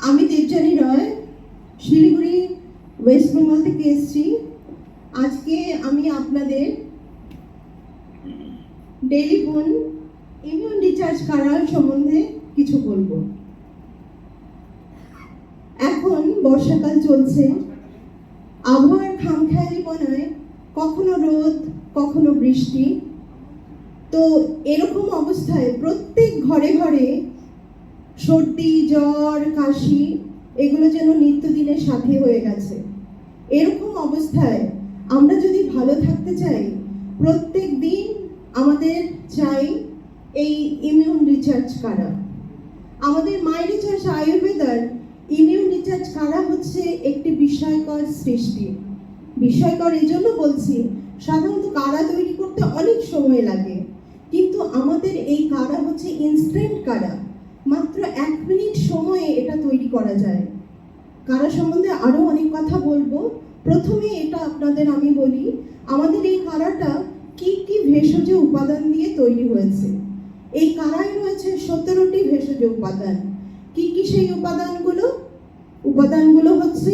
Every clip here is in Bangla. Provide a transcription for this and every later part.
আমি দেবযানী রয়, শিলিগুড়ি ওয়েস্ট বেঙ্গল থেকে এসেছি। আজকে আমি আপনাদের ডেইলি বোন ইমিউন রিচার্জ কারা সম্বন্ধে কিছু বলবো। এখন বর্ষাকাল চলছে, আবহাওয়ার খামখেয়ালিপনায় কখনো রোদ কখনো বৃষ্টি। তো এরকম অবস্থায় প্রত্যেক ঘরে ঘরে সর্দি, জ্বর, কাশি এগুলো যেন নিত্যদিনের সাথী হয়ে গেছে। এরকম অবস্থায় আমরা যদি ভালো থাকতে চাই, প্রত্যেক দিন আমাদের চাই এই ইমিউন রিচার্জ কারা। আমাদের মাই রিচার্জ আয়ুর্বেদার ইমিউন রিচার্জ কারা হচ্ছে একটি বিস্ময়কর সৃষ্টি। বিস্ময়কর এই জন্য বলছি, সাধারণত কারা তৈরি করতে অনেক সময় লাগে, কিন্তু আমাদের এই কারা হচ্ছে ইনস্ট্যান্ট কারা। মাত্র 1 মিনিট সময়ে এটা তৈরি করা যায়। কারা সম্বন্ধে আরও অনেক কথা বলবো। প্রথমে এটা আপনাদের আমি বলি, আমাদের এই কারাটা কি কি ভেষজ উপাদান দিয়ে তৈরি হয়েছে। এই কারায় রয়েছে 17টি ভেষজ উপাদান। কি কি সেই উপাদানগুলো হচ্ছে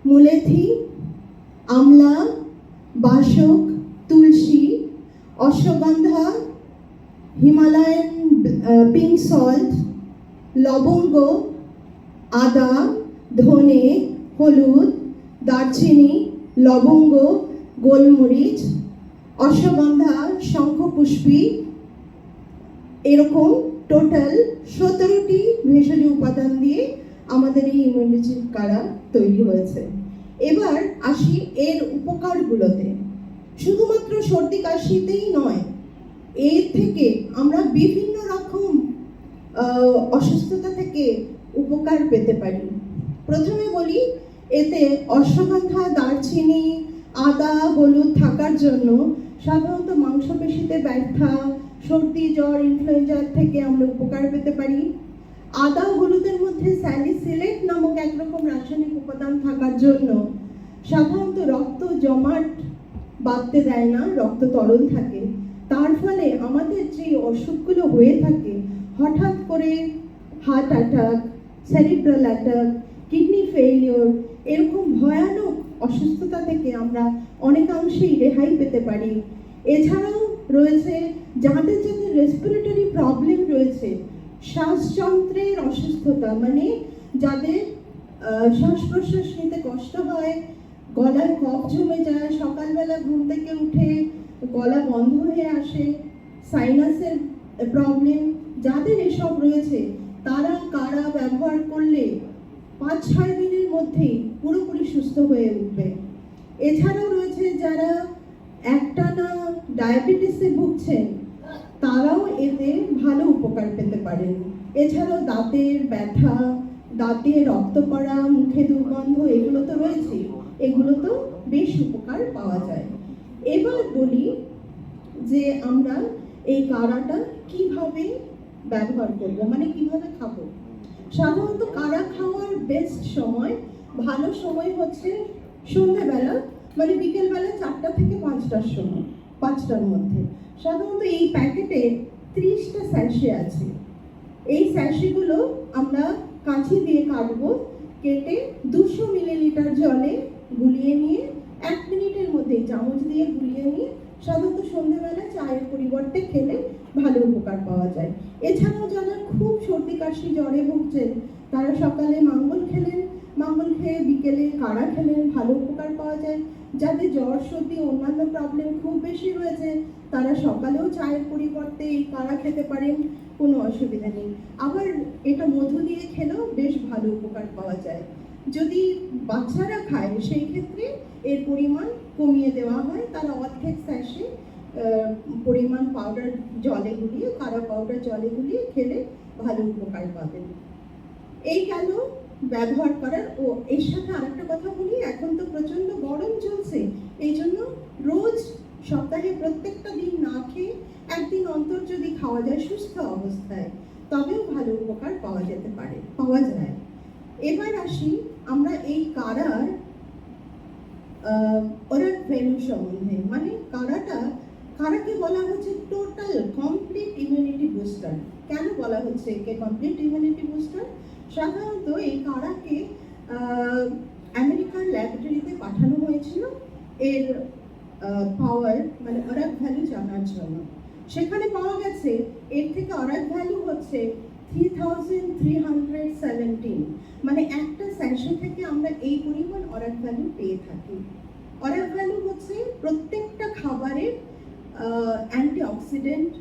মুলেথি, আমলা, বাসক, তুলসী, অশ্বগন্ধা, হিমালয়ান পিঙ্ক সল্ট, লবঙ্গ, আদা, ধনে, হলুদ, দারচিনি, লবঙ্গ, গোলমরিচ, অশ্বগন্ধা, শঙ্খপুষ্পী, এরকম টোটাল 17টি ভেষজ উপাদান দিয়ে আমাদের এই ইমিউনিটি কারা তৈরি হয়েছে। এবার আসি এর উপকারগুলোতে। শুধুমাত্র সর্দি কাশিতেই নয়, এর থেকে আমরা বিভিন্ন রকম অসুস্থতা থেকে উপকার পেতে পারি। প্রথমে বলি, এতে অশ্বগন্ধা, দারচিনি, আদা, হলুদ থাকার জন্য সাধারণত মাংসপেশিতে ব্যথা, সর্দি, জ্বর, ইনফ্লুয়েঞ্জার থেকে আমরা উপকার পেতে পারি। আদা হলুদের মধ্যে স্যালিসিলেট নামক একরকম রাসায়নিক উপাদান থাকার জন্য সাধারণত রক্ত জমাট বাঁধতে দেয় না, রক্ত তরল থাকে। তার ফলে আমাদের যে অসুখগুলো হয়ে থাকে, হঠাৎ করে heart attack, cerebral attack, kidney failure, এরকম ভয়ানক অসুস্থতা থেকে আমরা অনেকাংশেই রেহাই পেতে পারি। এছাড়াও রয়েছে যাদের রেসপিরেটরি প্রবলেম রয়েছে, শ্বাসযন্ত্রের অসুস্থতা, মানে যাদের শ্বাস প্রশ্বাস নিতে কষ্ট হয়, গলায় কফ জমে যায়, সকালবেলা ঘুম থেকে উঠে গলা বন্ধ হয়ে আসে, সাইনাসের প্রবলেম, যাদের এসব রয়েছে তারা কারা ব্যবহার করলে 5-6 দিনের মধ্যেই পুরোপুরি সুস্থ হয়ে উঠবে। এছাড়াও রয়েছে যারা একটানা ডায়াবেটিসে ভুগছেন, তারাও এতে ভালো উপকার পেতে পারেন। এছাড়াও দাঁতের ব্যথা, দাঁতে রক্ত পড়া, মুখে দুর্গন্ধ, এগুলো তো রয়েছে, এগুলো তো বেশ উপকার পাওয়া যায়। এবার বলি যে আমরা এই কারাটা কিভাবে ব্যবহার করব, মানে কিভাবে খাবো। সাধারণত কারা খাওয়ার বেস্ট সময়, ভালো সময় হচ্ছে সন্ধ্যাবেলা, মানে বিকেলবেলা 4টা থেকে 5টার সময়, 5টার মধ্যে। সাধারণত এই প্যাকেটে 30টা স্যাশে আছে। এই স্যাশেগুলো আমরা কাঁচি দিয়ে কাটবো, কেটে 200 মিলিলিটার জলে গুলিয়ে নিয়ে 1 মিনিটের মধ্যেই চামচ দিয়ে গুলিয়ে নিয়ে সাধারণত সন্ধ্যাবেলা চায়ের পরিবর্তে খেলে ভালো উপকার পাওয়া যায়। এছাড়াও যারা খুব সর্দি কাশি জ্বরে ভুগছেন, তারা সকালে মাঙ্গল খেলেন, মাঙ্গল খেয়ে বিকেলে কারা খেলেন, ভালো উপকার পাওয়া যায়। যাদের জ্বর, সর্দি, অন্যান্য প্রবলেম খুব বেশি রয়েছে, তারা সকালেও চায়ের পরিবর্তে এই কারা খেতে পারেন, কোনো অসুবিধা নেই। আবার এটা মধু দিয়ে খেলেও বেশ ভালো উপকার পাওয়া যায়। যদি বাচ্চারা খায়, সেই ক্ষেত্রে এর পরিমাণ কমিয়ে দেওয়া হয়, তারা অর্ধেক স্যাশে পরিমাণ পাউডার জলে গুলিয়ে, কারা পাউডার জলে গুলিয়ে খেলে ভালো উপকার পাবেন। এই গেল ব্যবহার করার। ও এর সাথে আরেকটা কথা বলি, এখন তো প্রচন্ড গরম চলছে, এই জন্য রোজ সপ্তাহে প্রত্যেকটা দিন না খেয়ে একদিন অন্তর যদি খাওয়া যায় সুস্থ অবস্থায়, তবেও ভালো উপকার পাওয়া যায়। এবার আসি আমরা এই কারার ওরাল ভ্যালু সম্বন্ধে, মানে কারাটা কারাকে বলা হচ্ছে টোটাল কমপ্লিট ইমিউনিটি বুস্টার। কেন বলা হচ্ছে একে কমপ্লিট ইমিউনিটি বুস্টার? সাধারণত এই কারাকে আমেরিকার ল্যাবরেটরিতে পাঠানো হয়েছিল এর পাওয়ার মানে অরাক ভ্যালু জানার জন্য। সেখানে পাওয়া গেছে এর থেকে অরাক ভ্যালু হচ্ছে 3317, মানে একটা স্যাশে থেকে আমরা এই পরিমাণ অরাক ভ্যালু পেয়ে থাকি। অরাক ভ্যালু হচ্ছে প্রত্যেকটা খাবারের অ্যান্টিঅক্সিডেন্ট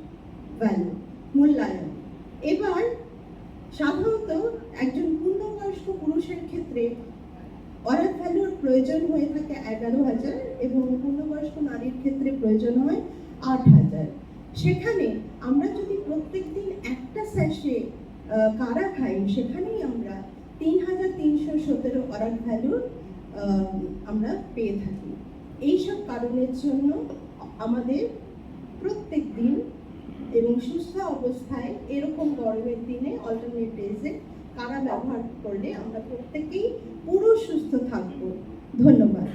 ভ্যালু, মূল্যায়ন। এবার সাধারণত একজন পূর্ণবয়স্ক পুরুষের ক্ষেত্রে অরাক ভ্যালুর প্রয়োজন হয়ে থাকে 11,000 এবং পূর্ণবয়স্ক নারীর ক্ষেত্রে প্রয়োজন হয় 8,000। সেখানে আমরা যদি প্রত্যেকদিন একটা স্যাশে কারা খাই, সেখানেই আমরা 3,317 অরাক ভ্যালুর আমরা পেয়ে থাকি। এইসব কারণের জন্য আমাদের প্রত্যেক দিন এবং সুস্থ অবস্থায় এরকম গরমের দিনে অল্টারনেট ডেজে কারা ব্যবহার করলে আমরা প্রত্যেকেই পুরো সুস্থ থাকবো। ধন্যবাদ।